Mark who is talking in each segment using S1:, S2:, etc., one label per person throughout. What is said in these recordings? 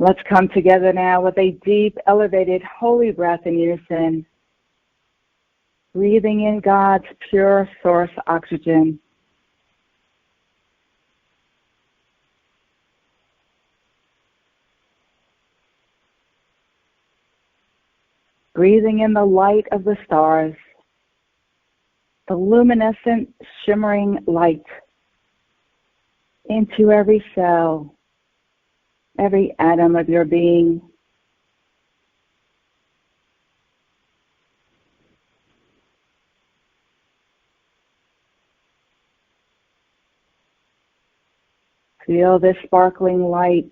S1: Let's come together now with a deep, elevated, holy breath in unison, breathing in God's pure source oxygen. Breathing in the light of the stars, the luminescent, shimmering light into every cell, every atom of your being. Feel this sparkling light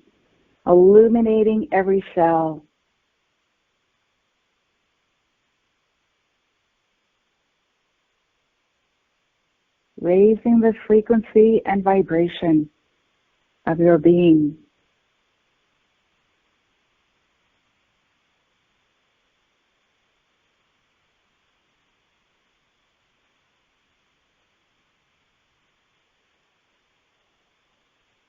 S1: illuminating every cell. Raising the frequency and vibration of your being.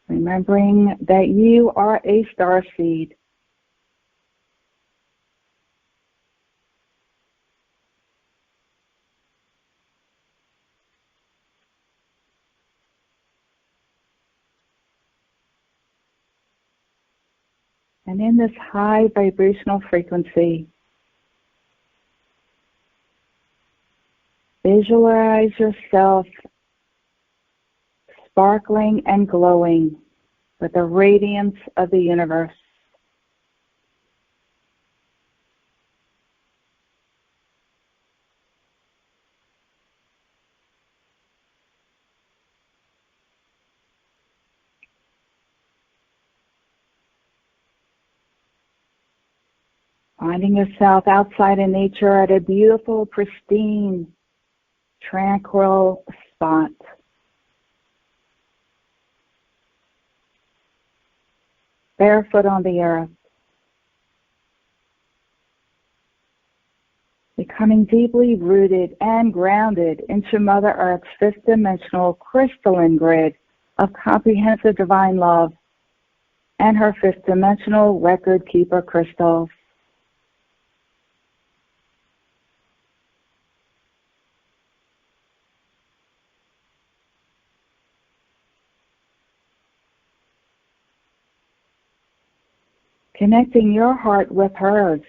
S1: Remembering that you are a star seed. And in this high vibrational frequency, visualize yourself sparkling and glowing with the radiance of the universe. Finding yourself outside in nature at a beautiful, pristine, tranquil spot. Barefoot on the earth. Becoming deeply rooted and grounded into Mother Earth's fifth-dimensional crystalline grid of comprehensive divine love and her fifth-dimensional record keeper crystals. Connecting your heart with hers.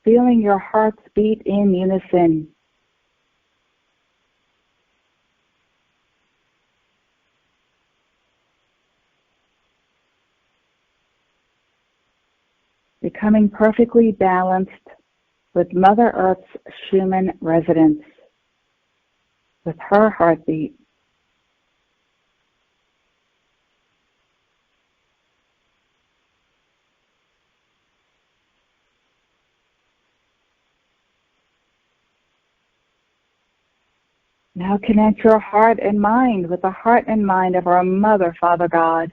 S1: Feeling your hearts beat in unison. Becoming perfectly balanced with Mother Earth's Schumann resonance, with her heartbeat. Now connect your heart and mind with the heart and mind of our Mother, Father God.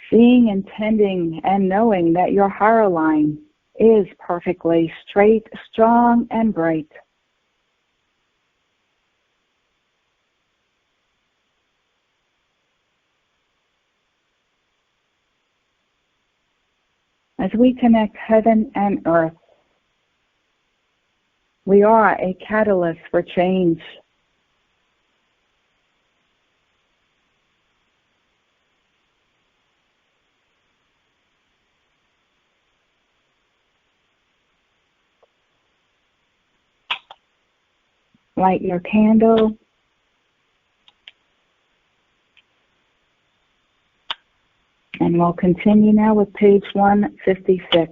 S1: Seeing, intending, and knowing that your higher line is perfectly straight, strong, and bright. As we connect heaven and earth, we are a catalyst for change. Light your candle. And we'll continue now with page 156.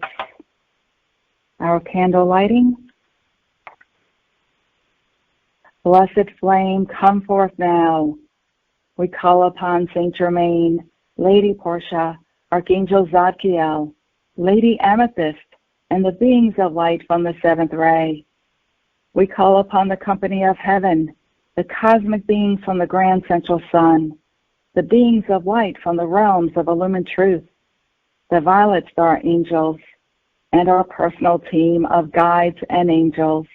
S1: Our candle lighting. Blessed flame, come forth now. We call upon Saint Germain, Lady Portia, Archangel Zadkiel, Lady Amethyst, and the beings of light from the seventh ray. We call upon the company of heaven, the cosmic beings from the grand central sun, the beings of light from the realms of illumined truth, the violet star angels, and our personal team of guides and angels.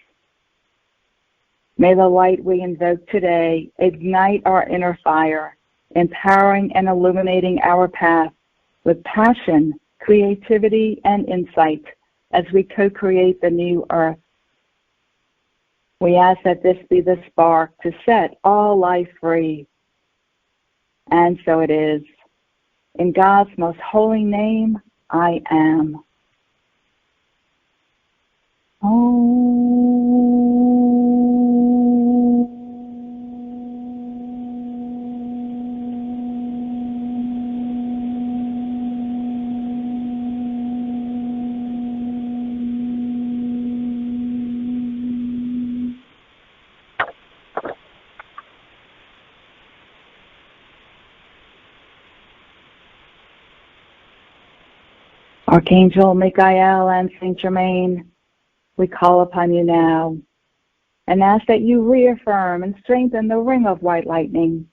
S1: May the light we invoke today ignite our inner fire, empowering and illuminating our path with passion, creativity, and insight as we co-create the new earth. We ask that this be the spark to set all life free. And so it is. In God's most holy name, I am. Archangel Michael and Saint Germain, we call upon you now and ask that you reaffirm and strengthen the ring of white lightning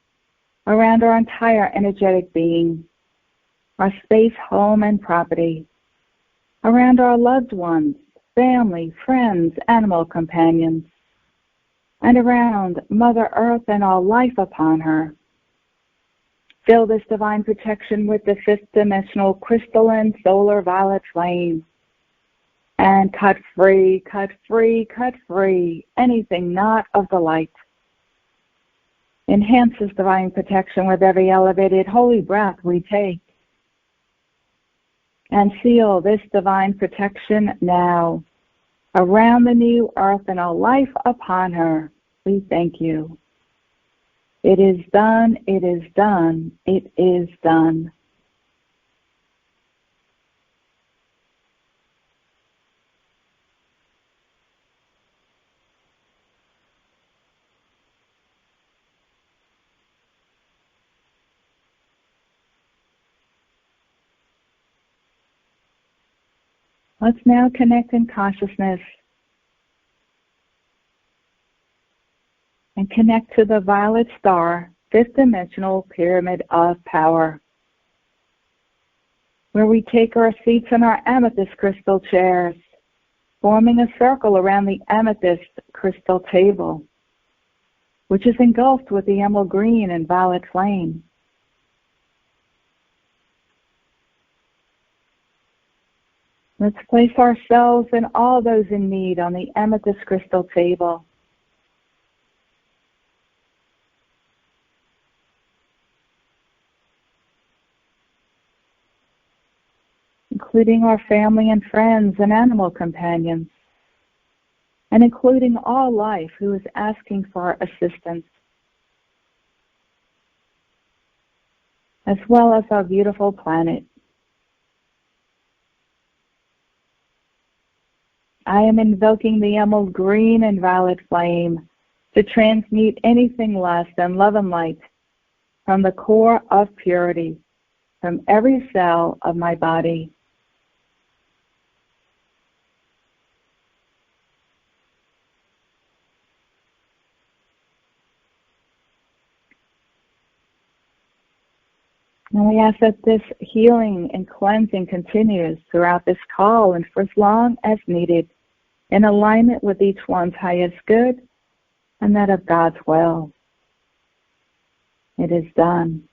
S1: around our entire energetic being, our space, home, and property, around our loved ones, family, friends, animal companions, and around Mother Earth and all life upon her. Fill this divine protection with the fifth dimensional crystalline solar violet flame. And cut free, cut free, cut free anything not of the light. Enhance this divine protection with every elevated holy breath we take. And seal this divine protection now around the new earth and all life upon her. We thank you. It is done, it is done, it is done. Let's now connect in consciousness and connect to the violet star, fifth dimensional pyramid of power, where we take our seats in our amethyst crystal chairs, forming a circle around the amethyst crystal table, which is engulfed with the emerald green and violet flame. Let's place ourselves and all those in need on the amethyst crystal table. Including our family and friends and animal companions, and including all life who is asking for assistance, as well as our beautiful planet. I am invoking the emerald green and violet flame to transmute anything less than love and light from the core of purity, from every cell of my body. And we ask that this healing and cleansing continues throughout this call and for as long as needed, in alignment with each one's highest good and that of God's will. It is done.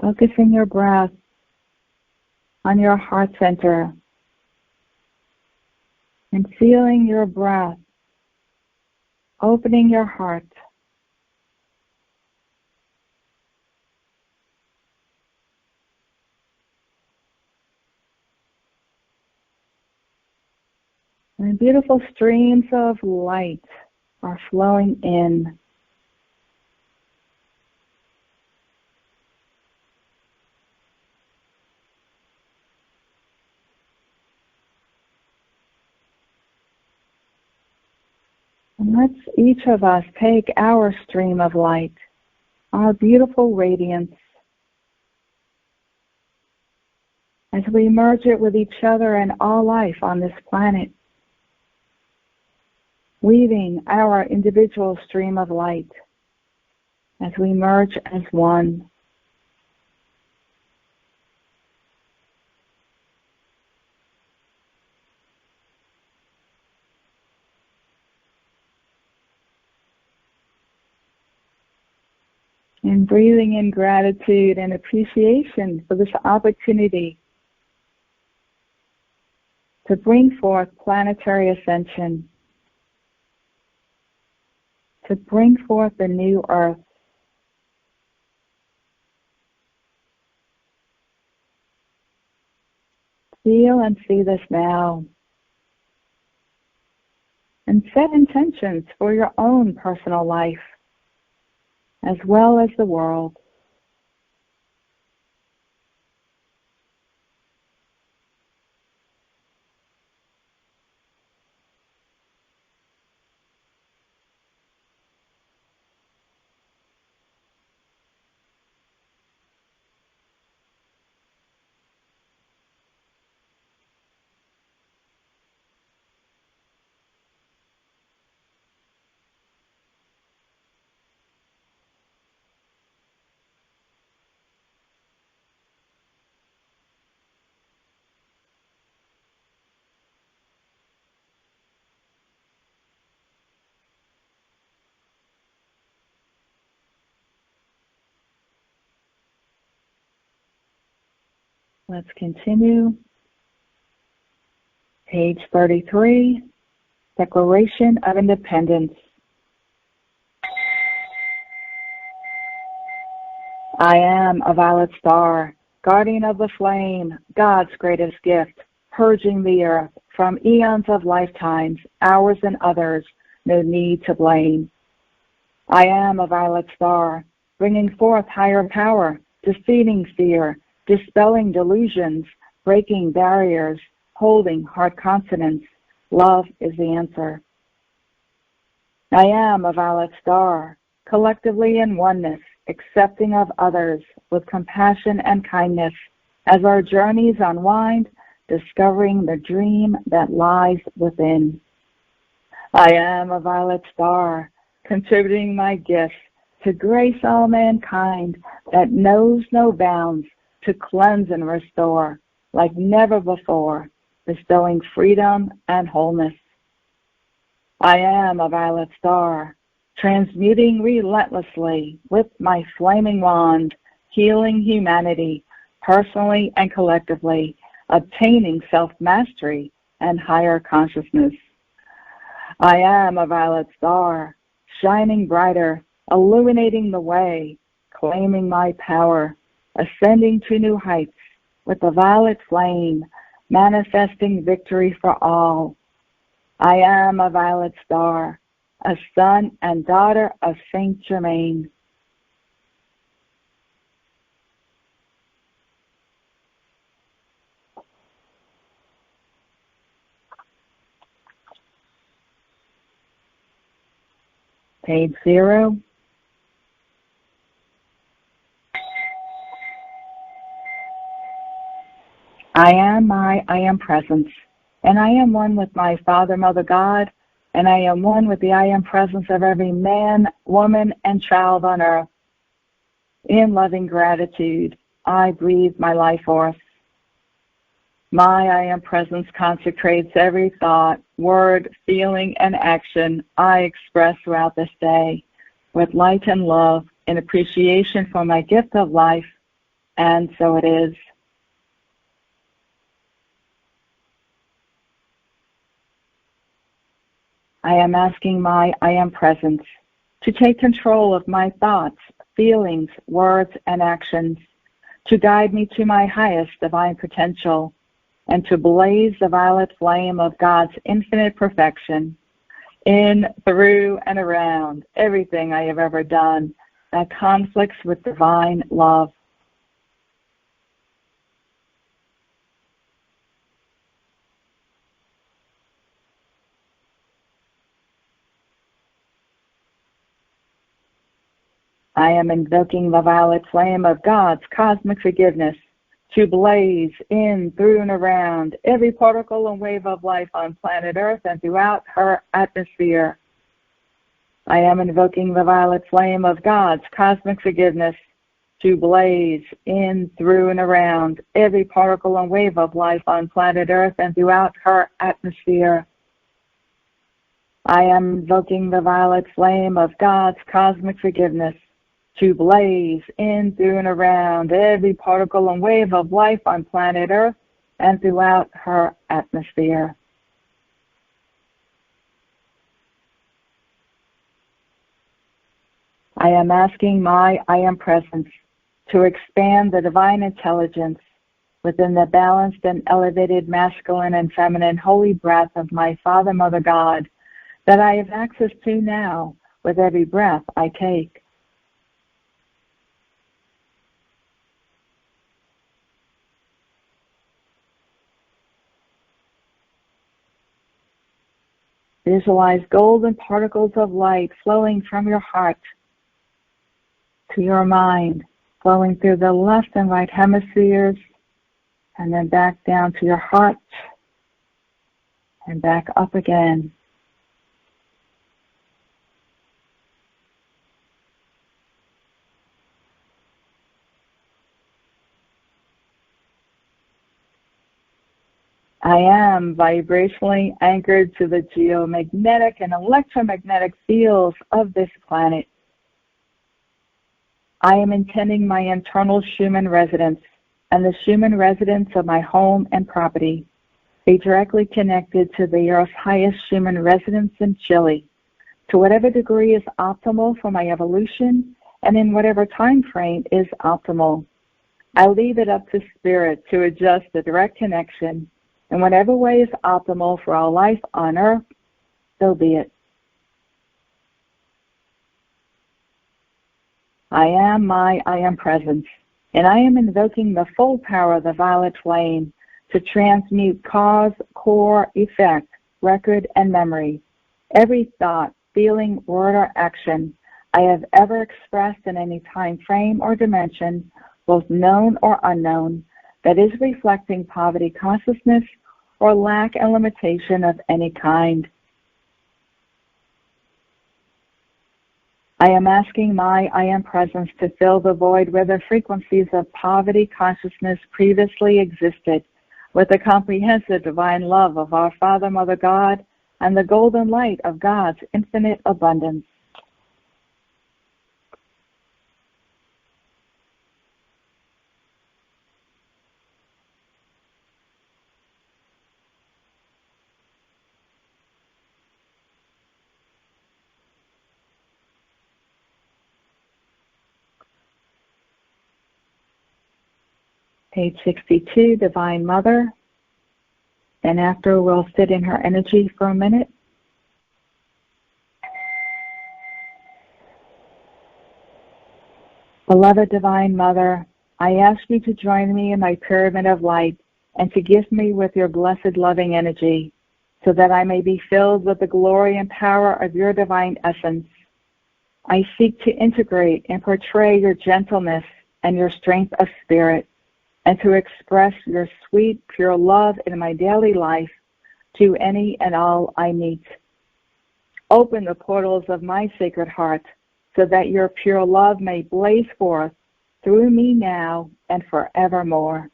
S1: Focusing your breath on your heart center and feeling your breath, opening your heart. And beautiful streams of light are flowing in. And let's each of us take our stream of light, our beautiful radiance, as we merge it with each other and all life on this planet. weaving our individual stream of light as we merge as one. And breathing in gratitude and appreciation for this opportunity to bring forth planetary ascension, to bring forth the new earth. Feel and see this now. And set intentions for your own personal life, as well as the world. Let's continue. Page 33, Declaration of Independence. I am a violet star, guardian of the flame, God's greatest gift, purging the earth from eons of lifetimes, ours and others, no need to blame. I am a violet star, bringing forth higher power, defeating fear, dispelling delusions, breaking barriers, holding heart consonance. Love is the answer. I am a violet star, collectively in oneness, accepting of others with compassion and kindness as our journeys unwind, discovering the dream that lies within. I am a violet star, contributing my gifts to grace all mankind that knows no bounds, to cleanse and restore like never before, bestowing freedom and wholeness. I am a violet star, transmuting relentlessly with my flaming wand, healing humanity, personally and collectively, obtaining self-mastery and higher consciousness. I am a violet star, shining brighter, illuminating the way, claiming my power, ascending to new heights with the violet flame, manifesting victory for all. I am a violet star, a son and daughter of Saint Germain. Page 0. I am presence, and I am one with my Father, Mother, God, and I am one with the I am presence of every man, woman, and child on earth. In loving gratitude, I breathe my life forth. My I am presence consecrates every thought, word, feeling, and action I express throughout this day with light and love in appreciation for my gift of life, and so it is. I am asking my I am presence to take control of my thoughts, feelings, words, and actions, to guide me to my highest divine potential, and to blaze the violet flame of God's infinite perfection in, through, and around everything I have ever done that conflicts with divine love. I am invoking the violet flame of God's cosmic forgiveness to blaze in, through, and around every particle and wave of life on planet Earth and throughout her atmosphere. I am invoking the violet flame of God's cosmic forgiveness to blaze in, through, and around every particle and wave of life on planet Earth and throughout her atmosphere. I am invoking the violet flame of God's cosmic forgiveness to blaze in, through, and around every particle and wave of life on planet Earth and throughout her atmosphere. I am asking my I Am Presence to expand the divine intelligence within the balanced and elevated masculine and feminine holy breath of my Father, Mother, God, that I have access to now with every breath I take. Visualize golden particles of light flowing from your heart to your mind, flowing through the left and right hemispheres, and then back down to your heart, and back up again. I am vibrationally anchored to the geomagnetic and electromagnetic fields of this planet. I am intending my internal Schumann resonance and the Schumann resonance of my home and property be directly connected to the Earth's highest Schumann resonance in Chile, to whatever degree is optimal for my evolution and in whatever time frame is optimal. I leave it up to Spirit to adjust the direct connection in whatever way is optimal for our life on Earth, so be it. I am my I Am Presence, and I am invoking the full power of the violet flame to transmute cause, core, effect, record, and memory. Every thought, feeling, word, or action I have ever expressed in any time frame or dimension, both known or unknown, that is reflecting poverty consciousness or lack and limitation of any kind. I am asking my I Am Presence to fill the void where the frequencies of poverty consciousness previously existed with the comprehensive divine love of our Father, Mother, God, and the golden light of God's infinite abundance. Page 62, Divine Mother. And after, we'll sit in her energy for a minute. Beloved Divine Mother, I ask you to join me in my pyramid of light and to gift me with your blessed loving energy so that I may be filled with the glory and power of your divine essence. I seek to integrate and portray your gentleness and your strength of spirit, and to express your sweet, pure love in my daily life to any and all I meet. Open the portals of my sacred heart so that your pure love may blaze forth through me now and forevermore.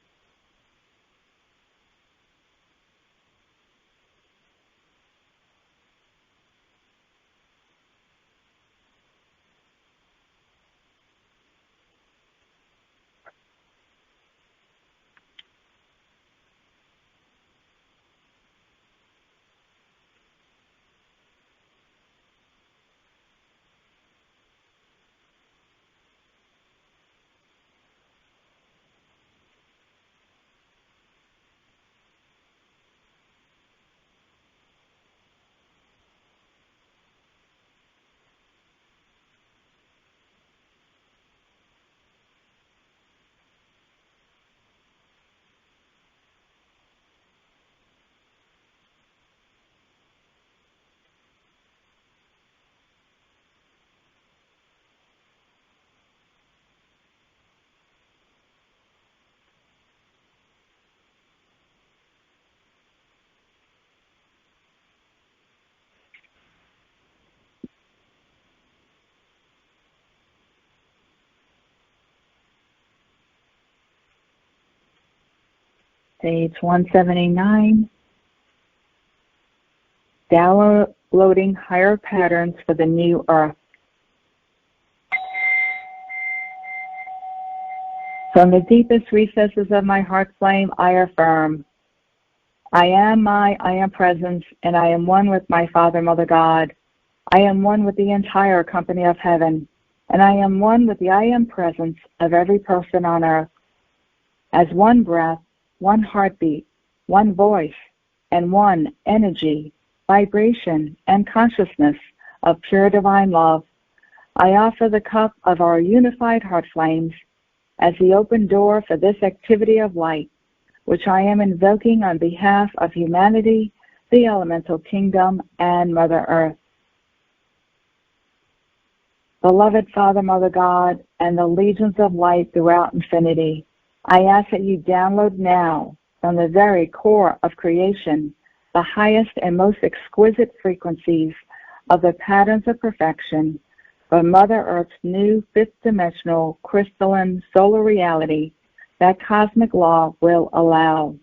S1: Page 179. Downloading higher patterns for the new earth. From the deepest recesses of my heart flame, I affirm, I am presence, and I am one with my Father, Mother God. I am one with the entire company of heaven, and I am one with the I am presence of every person on earth. As one breath, one heartbeat, one voice, and one energy, vibration, and consciousness of pure divine love, I offer the cup of our unified heart flames as the open door for this activity of light, which I am invoking on behalf of humanity, the elemental kingdom, and Mother Earth. Beloved Father, Mother God, and the legions of light throughout infinity, I ask that you download now from the very core of creation the highest and most exquisite frequencies of the patterns of perfection for Mother Earth's new fifth-dimensional crystalline solar reality that cosmic law will allow.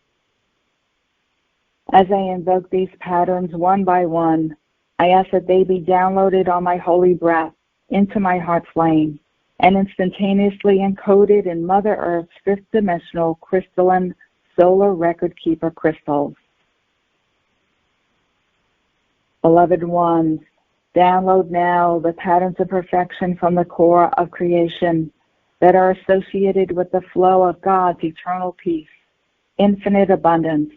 S1: As I invoke these patterns one by one, I ask that they be downloaded on my holy breath into my heart flame and instantaneously encoded in Mother Earth's fifth-dimensional crystalline solar record keeper crystals. Beloved ones, download now the patterns of perfection from the core of creation that are associated with the flow of God's eternal peace, infinite abundance,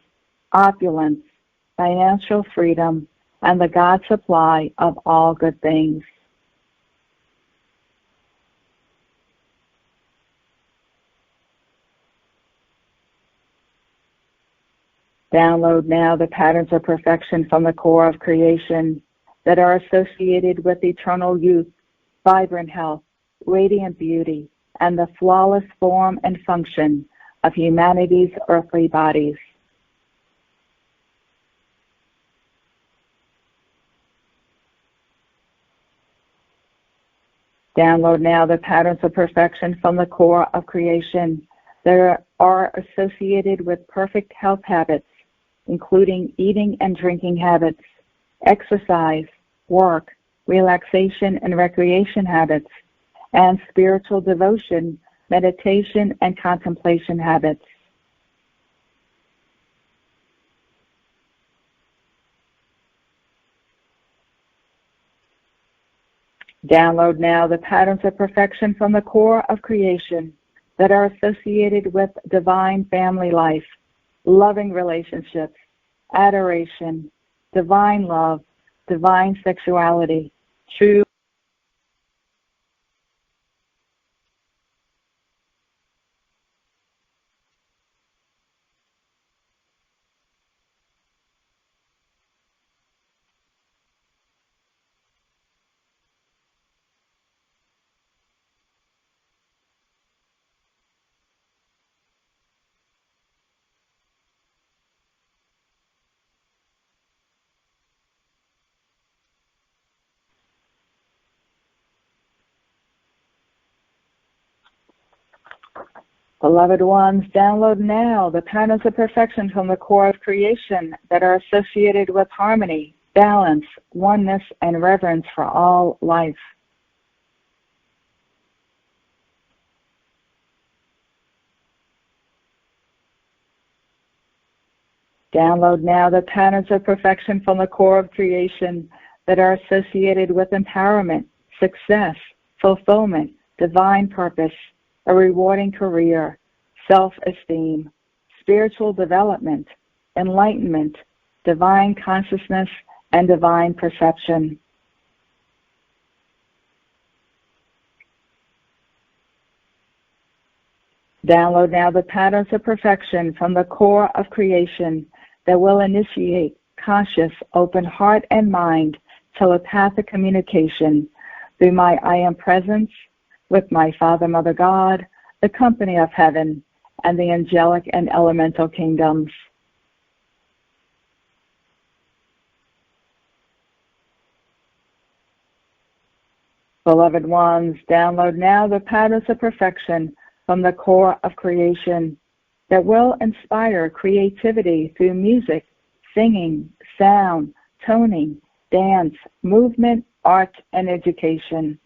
S1: opulence, financial freedom, and the God supply of all good things. Download now the patterns of perfection from the core of creation that are associated with eternal youth, vibrant health, radiant beauty, and the flawless form and function of humanity's earthly bodies. Download now the patterns of perfection from the core of creation that are associated with perfect health habits, including eating and drinking habits, exercise, work, relaxation and recreation habits, and spiritual devotion, meditation, and contemplation habits. Download now the patterns of perfection from the core of creation that are associated with divine family life, loving relationships, adoration, divine love, divine sexuality, true Beloved ones, download now the patterns of perfection from the core of creation that are associated with harmony, balance, oneness, and reverence for all life. Download now the patterns of perfection from the core of creation that are associated with empowerment, success, fulfillment, divine purpose, a rewarding career, self-esteem, spiritual development, enlightenment, divine consciousness, and divine perception. Download now the patterns of perfection from the core of creation that will initiate conscious, open heart and mind telepathic communication through my I am presence with my Father, Mother God, the company of heaven, and the angelic and elemental kingdoms. Beloved ones, download now the patterns of perfection from the core of creation that will inspire creativity through music, singing, sound, toning, dance, movement, art, and education.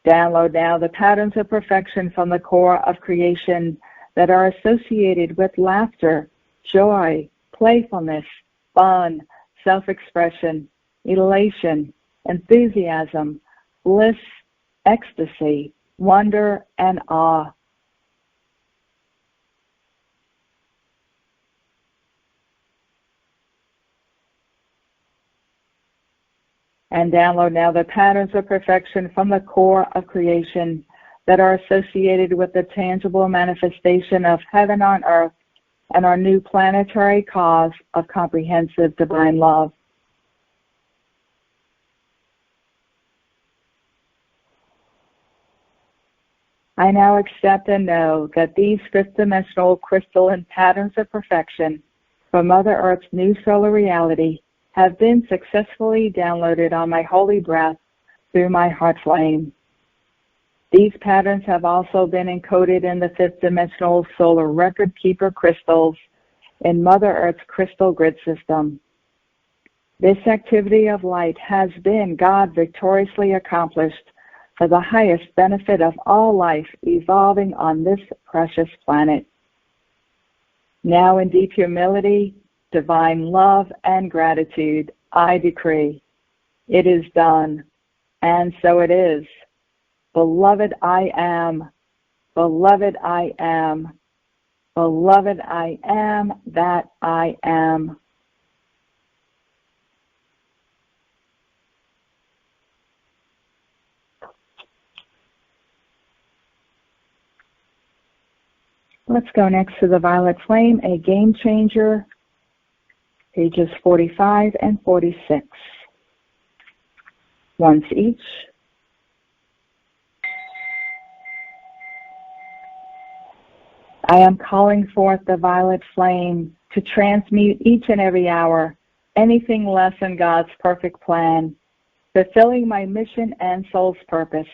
S1: Download now the patterns of perfection from the core of creation that are associated with laughter, joy, playfulness, fun, self-expression, elation, enthusiasm, bliss, ecstasy, wonder, and awe. And download now the patterns of perfection from the core of creation that are associated with the tangible manifestation of heaven on earth and our new planetary cause of comprehensive divine love. I now accept and know that these fifth-dimensional crystalline patterns of perfection from Mother Earth's new solar reality have been successfully downloaded on my holy breath through my heart flame. These patterns have also been encoded in the fifth-dimensional solar record keeper crystals in Mother Earth's crystal grid system. This activity of light has been God victoriously accomplished for the highest benefit of all life evolving on this precious planet. Now in deep humility, divine love, and gratitude, I decree, it is done, and so it is. Beloved, I am. Beloved, I am. Beloved, I am that I am. Let's go next to the violet flame, a game changer, pages 45 and 46. Once each. I am calling forth the violet flame to transmute each and every hour anything less than God's perfect plan, fulfilling my mission and soul's purpose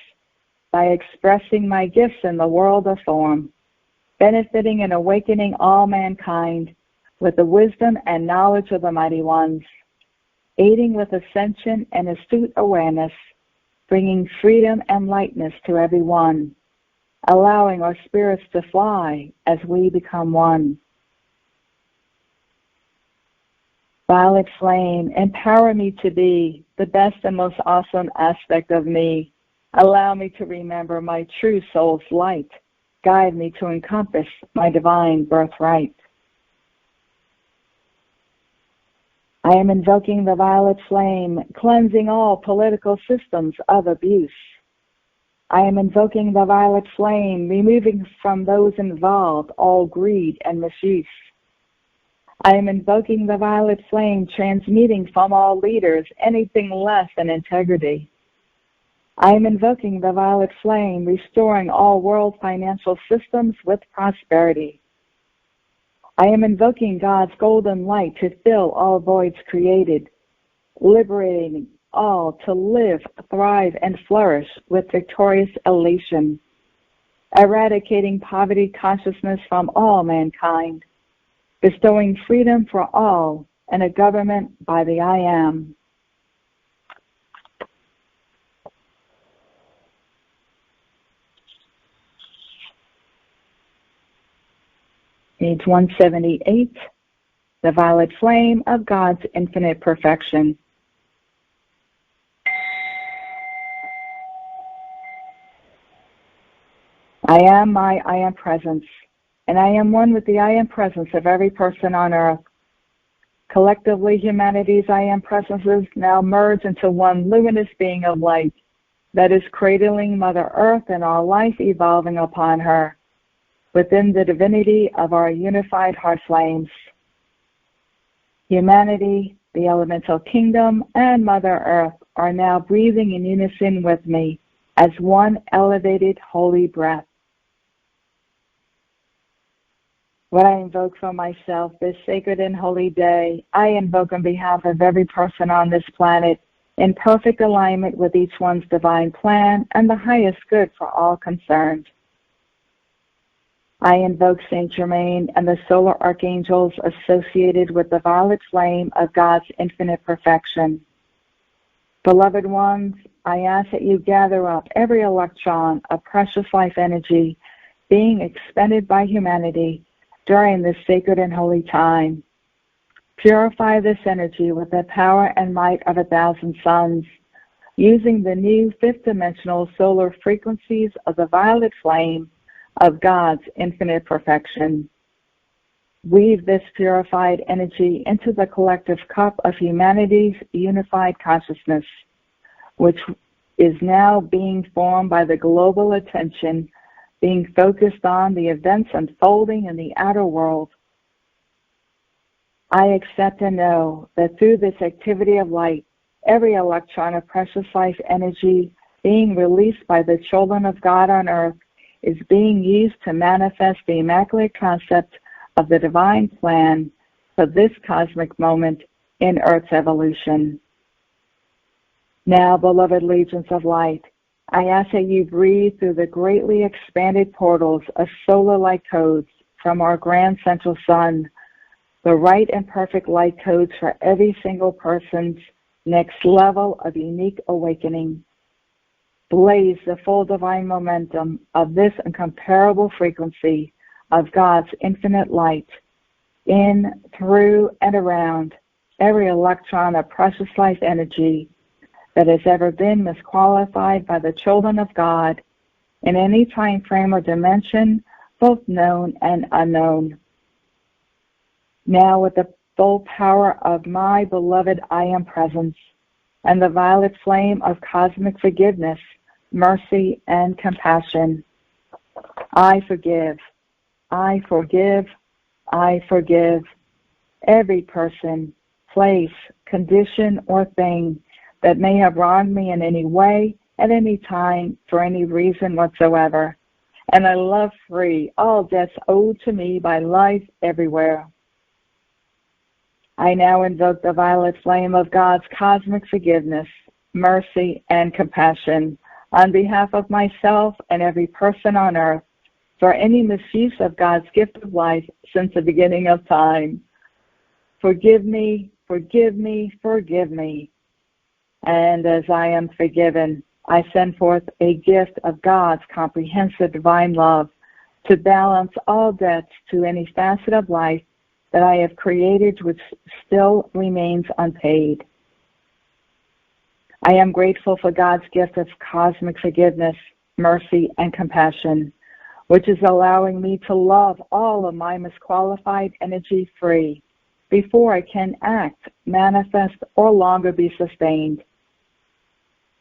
S1: by expressing my gifts in the world of form, benefiting and awakening all mankind with the wisdom and knowledge of the mighty ones, aiding with ascension and astute awareness, bringing freedom and lightness to everyone, allowing our spirits to fly as we become one. Violet flame, empower me to be the best and most awesome aspect of me. Allow me to remember my true soul's light. Guide me to encompass my divine birthright. I am invoking the violet flame, cleansing all political systems of abuse. I am invoking the violet flame, removing from those involved all greed and misuse. I am invoking the violet flame, transmuting from all leaders anything less than integrity. I am invoking the violet flame, restoring all world financial systems with prosperity. I am invoking God's golden light to fill all voids created, liberating all to live, thrive, and flourish with victorious elation, eradicating poverty consciousness from all mankind, bestowing freedom for all and a government by the I Am. Page 178, the violet flame of God's infinite perfection. I am my I Am presence, and I am one with the I Am presence of every person on earth. Collectively, humanity's I Am presences now merge into one luminous being of light that is cradling Mother Earth and all life evolving upon her, within the divinity of our unified heart flames. Humanity, the elemental kingdom, and Mother Earth are now breathing in unison with me as one elevated holy breath. What I invoke for myself this sacred and holy day, I invoke on behalf of every person on this planet in perfect alignment with each one's divine plan and the highest good for all concerned. I invoke Saint Germain and the solar archangels associated with the violet flame of God's infinite perfection. Beloved ones, I ask that you gather up every electron of precious life energy being expended by humanity during this sacred and holy time. Purify this energy with the power and might of 1,000 suns, using the new fifth-dimensional solar frequencies of the violet flame of God's infinite perfection. Weave this purified energy into the collective cup of humanity's unified consciousness, which is now being formed by the global attention being focused on the events unfolding in the outer world. I accept and know that through this activity of light, every electron of precious life energy being released by the children of God on earth is being used to manifest the immaculate concept of the divine plan for this cosmic moment in Earth's evolution. Now, beloved legions of light, I ask that you breathe through the greatly expanded portals of solar light codes from our grand central sun, the right and perfect light codes for every single person's next level of unique awakening. Blaze the full divine momentum of this incomparable frequency of God's infinite light in, through, and around every electron of precious life energy that has ever been misqualified by the children of God in any time frame or dimension, both known and unknown. Now, with the full power of my beloved I Am Presence and the violet flame of cosmic forgiveness, mercy, and compassion, I forgive, I forgive, I forgive every person, place, condition, or thing that may have wronged me in any way, at any time, for any reason whatsoever. And I love free all debts owed to me by life everywhere. I now invoke the violet flame of God's cosmic forgiveness, mercy, and compassion on behalf of myself and every person on earth for any misuse of God's gift of life since the beginning of time. Forgive me, forgive me, forgive me. And as I am forgiven, I send forth a gift of God's comprehensive divine love to balance all debts to any facet of life that I have created which still remains unpaid. I am grateful for God's gift of cosmic forgiveness, mercy, and compassion, which is allowing me to love all of my misqualified energy free before I can act, manifest, or longer be sustained.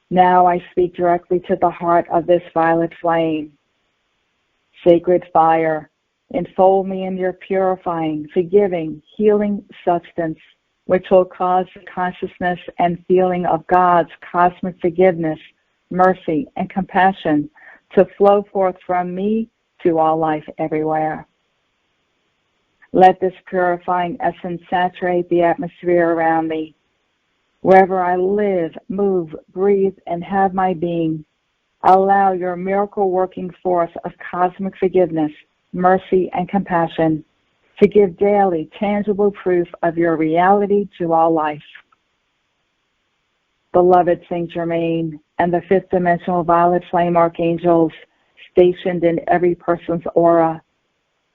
S1: Now I speak directly to the heart of this violet flame. Sacred fire, enfold me in your purifying, forgiving, healing substance, which will cause the consciousness and feeling of God's cosmic forgiveness, mercy, and compassion to flow forth from me to all life everywhere. Let this purifying essence saturate the atmosphere around me. Wherever I live, move, breathe, and have my being, allow your miracle-working force of cosmic forgiveness, mercy, and compassion to give daily, tangible proof of your reality to all life. Beloved Saint Germain and the fifth-dimensional violet flame archangels stationed in every person's aura,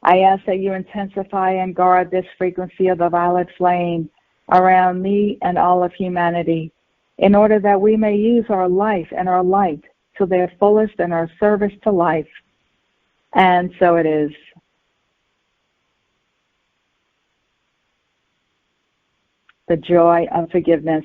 S1: I ask that you intensify and guard this frequency of the violet flame around me and all of humanity, in order that we may use our life and our light to their fullest in our service to life. And so it is. The joy of forgiveness.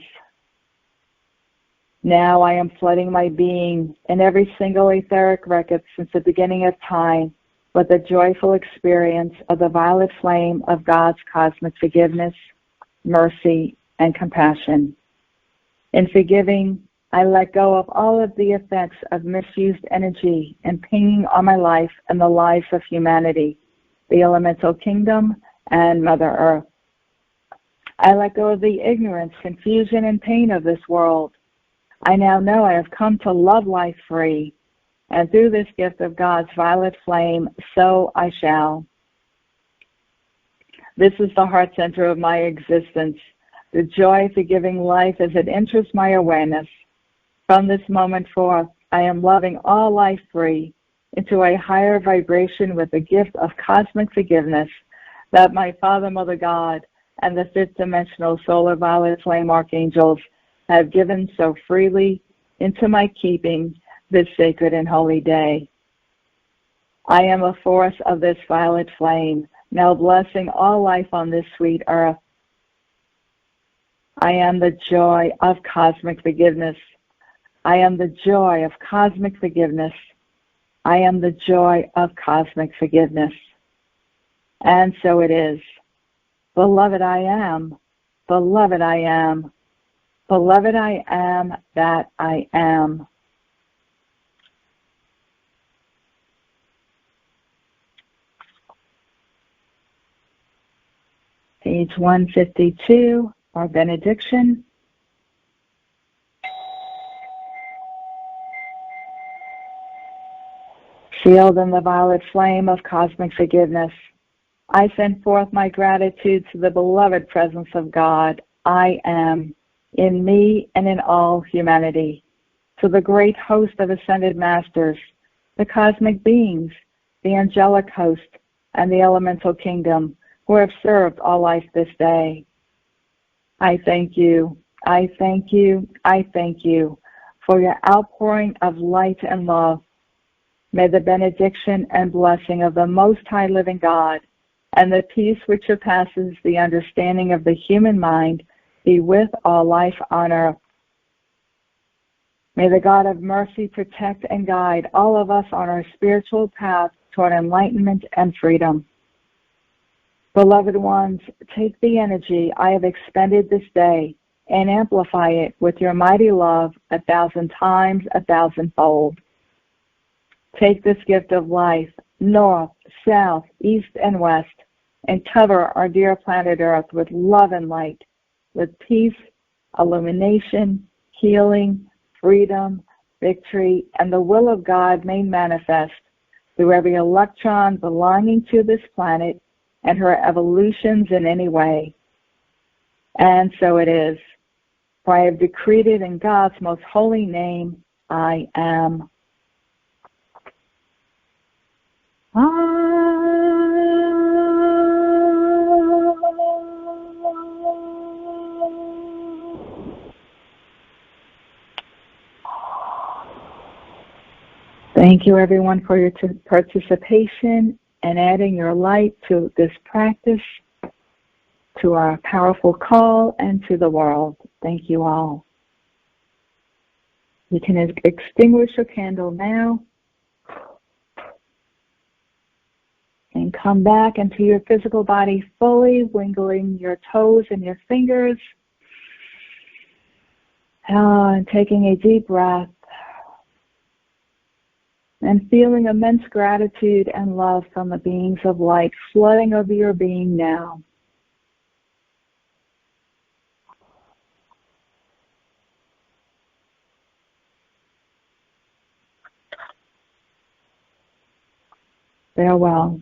S1: Now I am flooding my being in every single etheric record since the beginning of time with the joyful experience of the violet flame of God's cosmic forgiveness, mercy, and compassion. In forgiving, I let go of all of the effects of misused energy impinging on my life and the lives of humanity, the elemental kingdom, and Mother Earth. I let go of the ignorance, confusion, and pain of this world I now know I have come to love life free, and through this gift of God's violet flame, so I shall. This is the heart center of my existence, the joy for giving life as it enters my awareness. From this moment forth, I am loving all life free into a higher vibration with the gift of cosmic forgiveness that my Father, Mother God, and the fifth dimensional solar violet flame archangels have given so freely into my keeping this sacred and holy day. I am a force of this violet flame, now blessing all life on this sweet earth. I am the joy of cosmic forgiveness. I am the joy of cosmic forgiveness. I am the joy of cosmic forgiveness. And so it is. Beloved, I am. Beloved, I am. Beloved, I am that I am. Page 152, our benediction. Sealed in the violet flame of cosmic forgiveness, I send forth my gratitude to the beloved presence of God, I am, in me and in all humanity, to the great host of ascended masters, the cosmic beings, the angelic host, and the elemental kingdom, who have served all life this day. I thank you, I thank you, I thank you for your outpouring of light and love. May the benediction and blessing of the Most High Living God and the peace which surpasses the understanding of the human mind be with all life on earth. May the God of mercy protect and guide all of us on our spiritual path toward enlightenment and freedom. Beloved ones, take the energy I have expended this day and amplify it with your mighty love 1,000 times, 1,000-fold. Take this gift of life, north, south, east, and west, and cover our dear planet Earth with love and light, with peace, illumination, healing, freedom, victory, and the will of God made manifest through every electron belonging to this planet and her evolutions in any way. And so it is, for I have decreed it in God's most holy name, I am. Thank you, everyone, for your participation and adding your light to this practice, to our powerful call, and to the world. Thank you all. You can extinguish your candle now and come back into your physical body fully, wiggling your toes and your fingers, and taking a deep breath, and feeling immense gratitude and love from the beings of light flooding over your being now. Farewell.